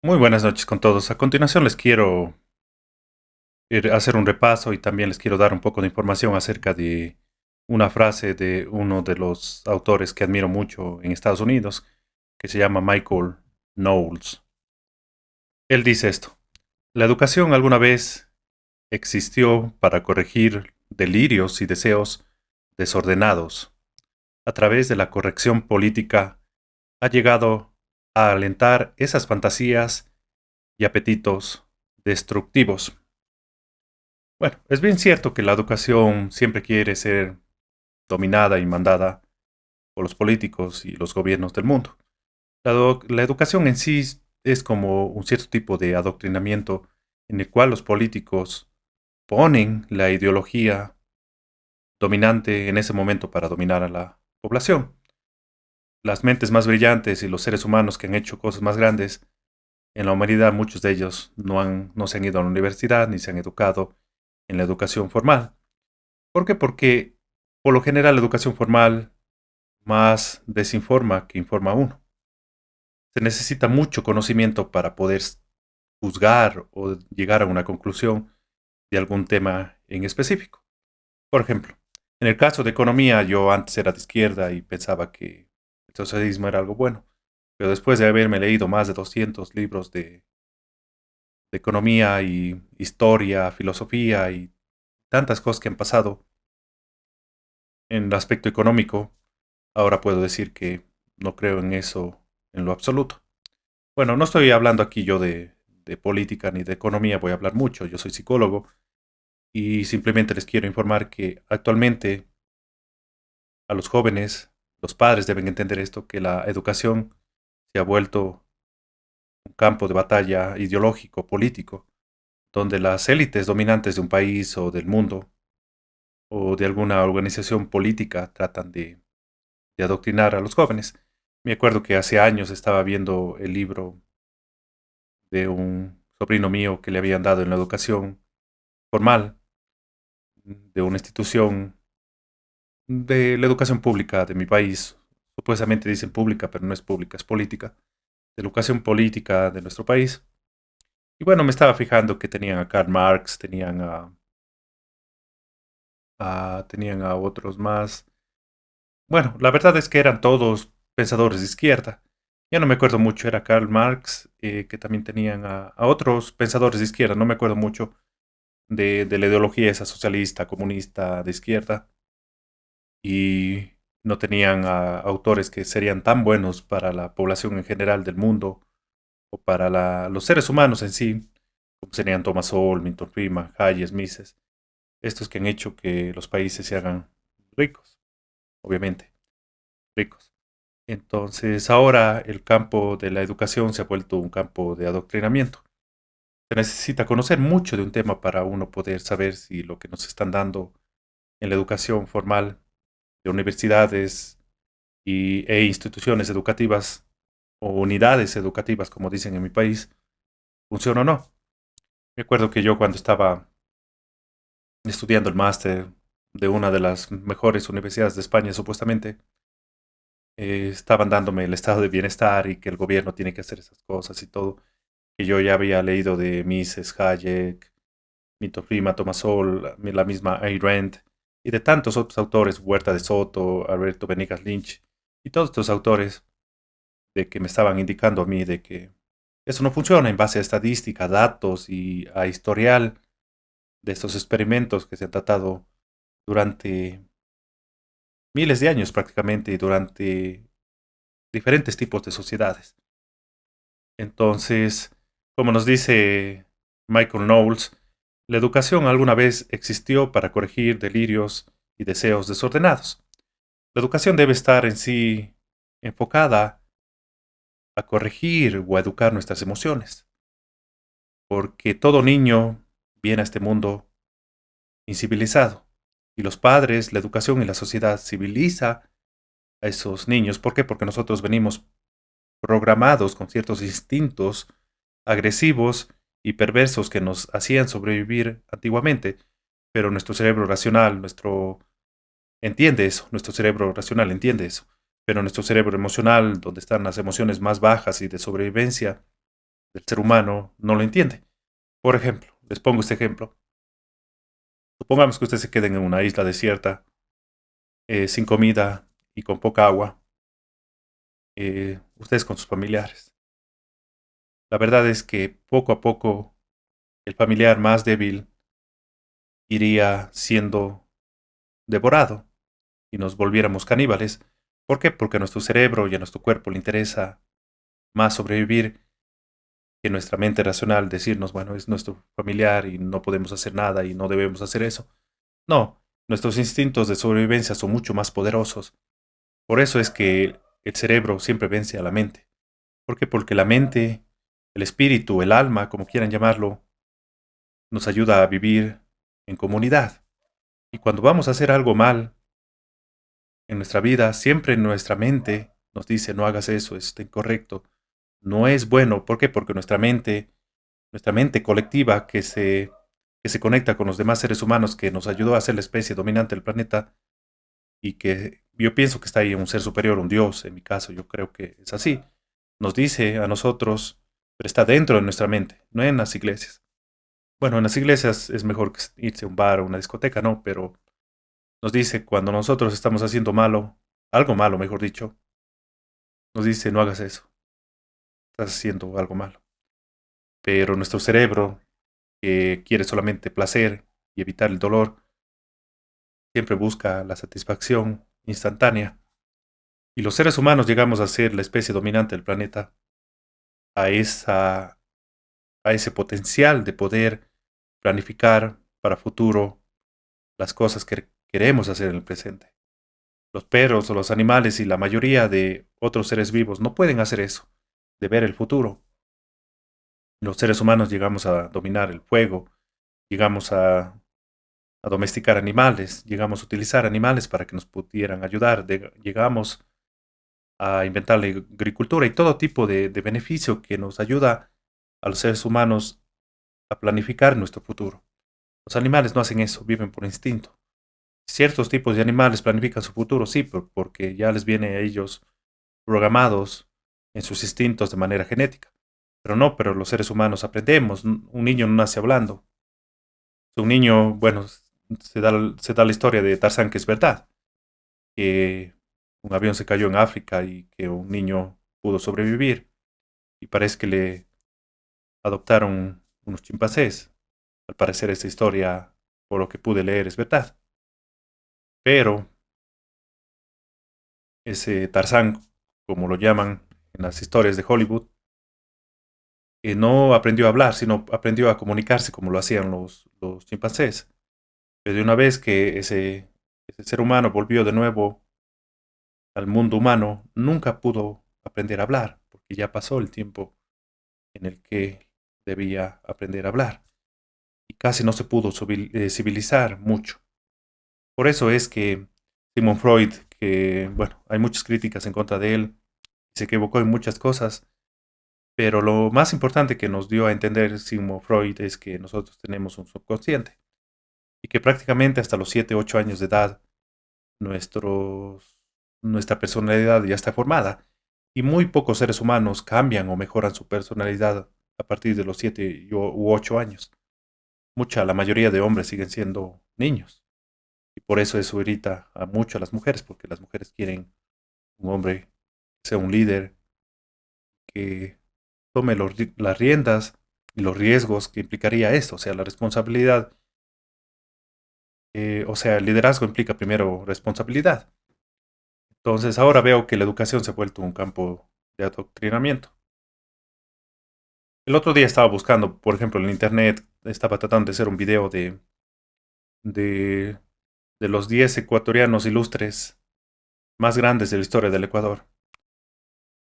Muy buenas noches con todos. A continuación les quiero hacer un repaso y también les quiero dar un poco de información acerca de una frase de uno de los autores que admiro mucho en Estados Unidos, que se llama Michael Knowles. Él dice esto: la educación alguna vez existió para corregir delirios y deseos desordenados. A través de la corrección política ha llegado a alentar esas fantasías y apetitos destructivos. Bueno, es bien cierto que la educación siempre quiere ser dominada y mandada por los políticos y los gobiernos del mundo. La educación en sí es como un cierto tipo de adoctrinamiento en el cual los políticos ponen la ideología dominante en ese momento para dominar a la población. Las mentes más brillantes y los seres humanos que han hecho cosas más grandes en la humanidad, muchos de ellos no se han ido a la universidad ni se han educado en la educación formal. ¿Por qué? Porque por lo general la educación formal más desinforma que informa a uno. Se necesita mucho conocimiento para poder juzgar o llegar a una conclusión de algún tema en específico. Por ejemplo, en el caso de economía, yo antes era de izquierda y pensaba que el socialismo era algo bueno, pero después de haberme leído más de 200 libros de economía y historia, filosofía y tantas cosas que han pasado en el aspecto económico, ahora puedo decir que no creo en eso en lo absoluto. Bueno, no estoy hablando aquí yo de política ni de economía, voy a hablar mucho. Yo soy psicólogo y simplemente les quiero informar que actualmente a los jóvenes, los padres deben entender esto, que la educación se ha vuelto un campo de batalla ideológico, político, donde las élites dominantes de un país o del mundo o de alguna organización política tratan de adoctrinar a los jóvenes. Me acuerdo que hace años estaba viendo el libro de un sobrino mío que le habían dado en la educación formal de una institución de la educación pública de mi país. Supuestamente dicen pública, pero no es pública, es política. De la educación política de nuestro país. Y bueno, me estaba fijando que tenían a Karl Marx, tenían a otros más. Bueno, la verdad es que eran todos pensadores de izquierda. Ya no me acuerdo mucho, era Karl Marx, que también tenían a otros pensadores de izquierda, no me acuerdo mucho de la ideología esa socialista, comunista, de izquierda, y no tenían a autores que serían tan buenos para la población en general del mundo o para los seres humanos en sí, como serían Thomas Sowell, Milton Friedman, Hayes, Mises, estos que han hecho que los países se hagan ricos, obviamente, ricos. Entonces ahora el campo de la educación se ha vuelto un campo de adoctrinamiento. Se necesita conocer mucho de un tema para uno poder saber si lo que nos están dando en la educación formal de universidades e instituciones educativas o unidades educativas, como dicen en mi país, funciona o no. Me acuerdo que yo cuando estaba estudiando el máster de una de las mejores universidades de España, supuestamente, estaban dándome el estado de bienestar y que el gobierno tiene que hacer esas cosas y todo, que yo ya había leído de Mises, Hayek, Milton Friedman, Thomas Sowell, la misma Ayn Rand, y de tantos otros autores, Huerta de Soto, Alberto Benegas Lynch, y todos estos autores de que me estaban indicando a mí de que eso no funciona en base a estadística, datos y a historial de estos experimentos que se han tratado durante miles de años prácticamente y durante diferentes tipos de sociedades. Entonces, como nos dice Michael Knowles, la educación alguna vez existió para corregir delirios y deseos desordenados. La educación debe estar en sí enfocada a corregir o a educar nuestras emociones, porque todo niño viene a este mundo incivilizado y los padres, la educación y la sociedad civiliza a esos niños. ¿Por qué? Porque nosotros venimos programados con ciertos instintos agresivos y perversos que nos hacían sobrevivir antiguamente, pero nuestro cerebro racional, nuestro cerebro racional entiende eso, pero nuestro cerebro emocional, donde están las emociones más bajas y de sobrevivencia, del ser humano no lo entiende. Por ejemplo, les pongo este ejemplo. Supongamos que ustedes se queden en una isla desierta, sin comida y con poca agua, ustedes con sus familiares. La verdad es que poco a poco el familiar más débil iría siendo devorado y nos volviéramos caníbales. ¿Por qué? Porque a nuestro cerebro y a nuestro cuerpo le interesa más sobrevivir que nuestra mente racional decirnos, bueno, es nuestro familiar y no podemos hacer nada y no debemos hacer eso. No, nuestros instintos de sobrevivencia son mucho más poderosos. Por eso es que el cerebro siempre vence a la mente. ¿Por qué? Porque la mente, el espíritu, el alma, como quieran llamarlo, nos ayuda a vivir en comunidad. Y cuando vamos a hacer algo mal en nuestra vida, siempre nuestra mente nos dice, no hagas eso, es incorrecto, no es bueno. ¿Por qué? Porque nuestra mente colectiva que se conecta con los demás seres humanos, que nos ayudó a ser la especie dominante del planeta y que yo pienso que está ahí un ser superior, un Dios, en mi caso yo creo que es así, nos dice a nosotros, pero está dentro de nuestra mente, no en las iglesias. Bueno, en las iglesias es mejor que irse a un bar o una discoteca, ¿no? Pero nos dice cuando nosotros estamos haciendo malo, algo malo, mejor dicho, nos dice no hagas eso, estás haciendo algo malo. Pero nuestro cerebro, que quiere solamente placer y evitar el dolor, siempre busca la satisfacción instantánea. Y los seres humanos llegamos a ser la especie dominante del planeta, a, esa, a ese potencial de poder planificar para futuro las cosas que queremos hacer en el presente. Los perros o los animales y la mayoría de otros seres vivos no pueden hacer eso, de ver el futuro. Los seres humanos llegamos a dominar el fuego, llegamos a domesticar animales, llegamos a utilizar animales para que nos pudieran ayudar, llegamos a inventar la agricultura y todo tipo de beneficio que nos ayuda a los seres humanos a planificar nuestro futuro. Los animales no hacen eso, viven por instinto. Ciertos tipos de animales planifican su futuro, sí, porque ya les viene a ellos programados en sus instintos de manera genética. Pero no, pero los seres humanos aprendemos. Un niño no nace hablando. Un niño, bueno, se da la historia de Tarzán que es verdad, que un avión se cayó en África y que un niño pudo sobrevivir. Y parece que le adoptaron unos chimpancés. Al parecer esta historia, por lo que pude leer, es verdad. Pero ese Tarzán, como lo llaman en las historias de Hollywood, no aprendió a hablar, sino aprendió a comunicarse como lo hacían los chimpancés. Pero de una vez que ese ser humano volvió de nuevo al mundo humano, nunca pudo aprender a hablar, porque ya pasó el tiempo en el que debía aprender a hablar. Y casi no se pudo civilizar mucho. Por eso es que Sigmund Freud, que bueno, hay muchas críticas en contra de él, se equivocó en muchas cosas, pero lo más importante que nos dio a entender Sigmund Freud es que nosotros tenemos un subconsciente y que prácticamente hasta los 7 8 años de edad nuestra personalidad ya está formada y muy pocos seres humanos cambian o mejoran su personalidad a partir de los 7 u 8 años. La mayoría de hombres siguen siendo niños y por eso irrita a mucho a las mujeres, porque las mujeres quieren un hombre que sea un líder, que tome las riendas y los riesgos que implicaría esto, o sea, la responsabilidad, o sea, el liderazgo implica primero responsabilidad. Entonces ahora veo que la educación se ha vuelto un campo de adoctrinamiento. El otro día estaba buscando, por ejemplo, en internet, estaba tratando de hacer un video de, de los 10 ecuatorianos ilustres más grandes de la historia del Ecuador.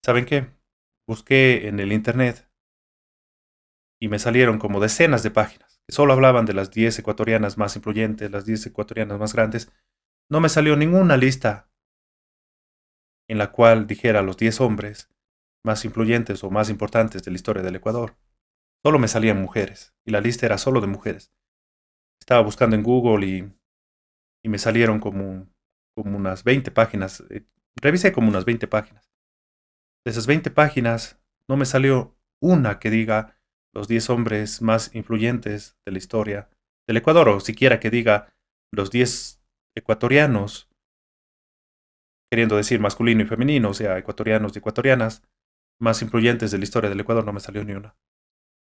¿Saben qué? Busqué en el internet y me salieron como decenas de páginas que solo hablaban de las 10 ecuatorianas más influyentes, las 10 ecuatorianas más grandes. No me salió ninguna lista en la cual dijera los 10 hombres más influyentes o más importantes de la historia del Ecuador. Solo me salían mujeres y la lista era solo de mujeres. Estaba buscando en Google y me salieron como unas 20 páginas. Revisé como unas 20 páginas. De esas 20 páginas no me salió una que diga los 10 hombres más influyentes de la historia del Ecuador, o siquiera que diga los 10 ecuatorianos, queriendo decir masculino y femenino, o sea, ecuatorianos y ecuatorianas, más influyentes de la historia del Ecuador, no me salió ni una.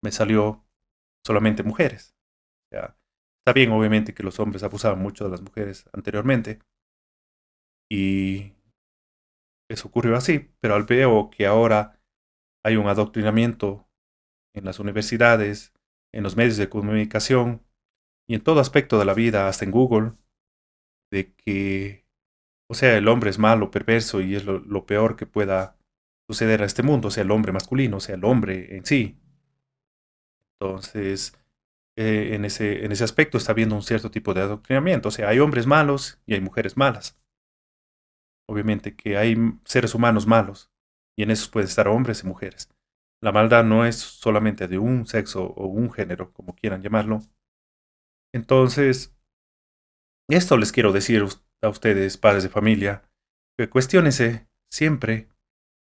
Me salió solamente mujeres. O sea, está bien, obviamente, que los hombres abusaban mucho de las mujeres anteriormente, y eso ocurrió así, pero al veo que ahora hay un adoctrinamiento en las universidades, en los medios de comunicación y en todo aspecto de la vida, hasta en Google, de que, o sea, el hombre es malo, perverso y es lo peor que pueda suceder a este mundo, o sea, el hombre masculino, o sea, el hombre en sí. Entonces, en ese aspecto está habiendo un cierto tipo de adoctrinamiento, o sea, hay hombres malos y hay mujeres malas. Obviamente que hay seres humanos malos y en esos pueden estar hombres y mujeres. La maldad no es solamente de un sexo o un género, como quieran llamarlo. Entonces, esto les quiero decir a ustedes, padres de familia, que cuestiónense siempre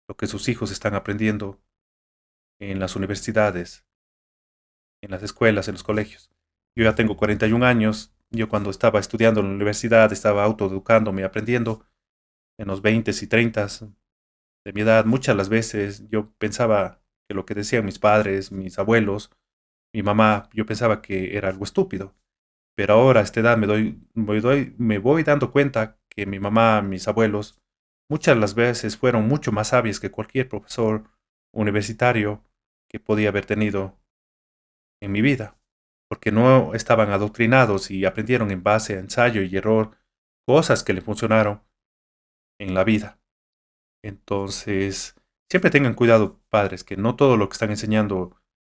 lo que sus hijos están aprendiendo en las universidades, en las escuelas, en los colegios. Yo ya tengo 41 años. Yo cuando estaba estudiando en la universidad estaba autoeducándome, aprendiendo en los 20 y 30 de mi edad. Muchas las veces yo pensaba que lo que decían mis padres, mis abuelos, mi mamá, yo pensaba que era algo estúpido. Pero ahora a esta edad me voy dando cuenta que mi mamá, mis abuelos, muchas las veces fueron mucho más sabios que cualquier profesor universitario que podía haber tenido en mi vida, porque no estaban adoctrinados y aprendieron en base a ensayo y error cosas que le funcionaron en la vida. Entonces, siempre tengan cuidado, padres, que no todo lo que están enseñando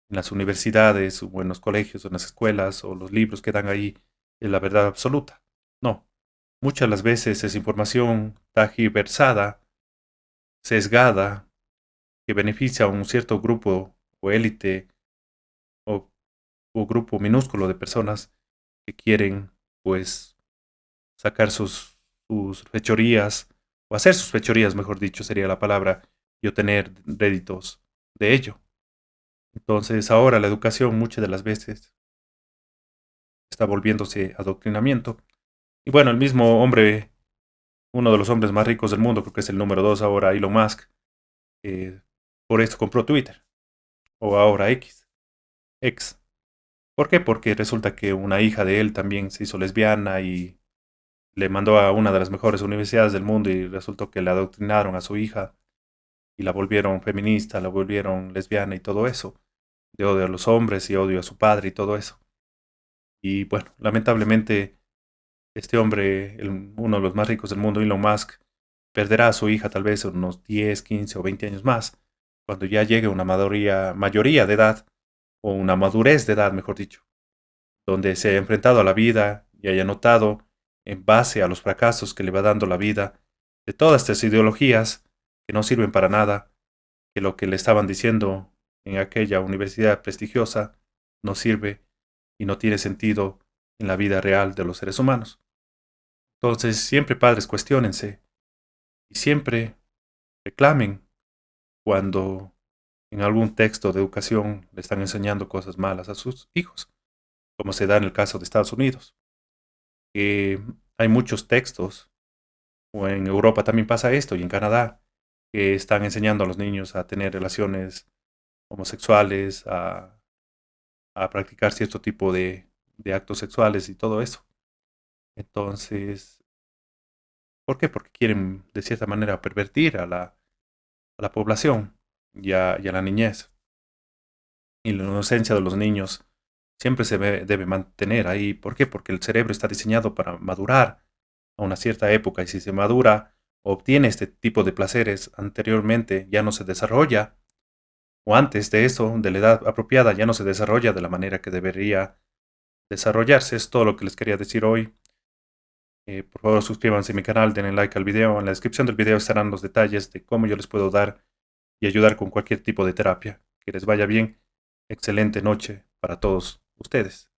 en las universidades o en los colegios o en las escuelas o los libros que dan ahí es la verdad absoluta. No, muchas las veces es información tergiversada, sesgada, que beneficia a un cierto grupo o élite o, o grupo minúsculo de personas que quieren, pues, sacar sus fechorías, o hacer sus fechorías, mejor dicho, sería la palabra, y obtener réditos de ello. Entonces, ahora la educación muchas de las veces está volviéndose adoctrinamiento. Y bueno, el mismo hombre, uno de los hombres más ricos del mundo, creo que es el número 2 ahora, Elon Musk, eh, por esto compró Twitter, o ahora X. ¿Por qué? Porque resulta que una hija de él también se hizo lesbiana y le mandó a una de las mejores universidades del mundo y resultó que le adoctrinaron a su hija y la volvieron feminista, la volvieron lesbiana y todo eso, de odio a los hombres y odio a su padre y todo eso. Y bueno, lamentablemente este hombre, uno de los más ricos del mundo, Elon Musk, perderá a su hija tal vez en unos 10, 15 o 20 años más, cuando ya llegue una mayoría de edad, o una madurez de edad, mejor dicho, donde se haya enfrentado a la vida y haya notado, en base a los fracasos que le va dando la vida, de todas estas ideologías que no sirven para nada, que lo que le estaban diciendo en aquella universidad prestigiosa no sirve y no tiene sentido en la vida real de los seres humanos. Entonces, siempre padres, cuestiónense y siempre reclamen cuando en algún texto de educación le están enseñando cosas malas a sus hijos, como se da en el caso de Estados Unidos, que hay muchos textos, o en Europa también pasa esto, y en Canadá, que están enseñando a los niños a tener relaciones homosexuales, a practicar cierto tipo de actos sexuales y todo eso. Entonces, ¿por qué? Porque quieren de cierta manera pervertir a la población y a la niñez. Y la inocencia de los niños siempre debe mantener ahí. ¿Por qué? Porque el cerebro está diseñado para madurar a una cierta época y si se madura o obtiene este tipo de placeres anteriormente, ya no se desarrolla, o antes de eso, de la edad apropiada, ya no se desarrolla de la manera que debería desarrollarse. Es todo lo que les quería decir hoy. Por favor, suscríbanse a mi canal, denle like al video. En la descripción del video estarán los detalles de cómo yo les puedo dar y ayudar con cualquier tipo de terapia. Que les vaya bien. Excelente noche para todos ustedes.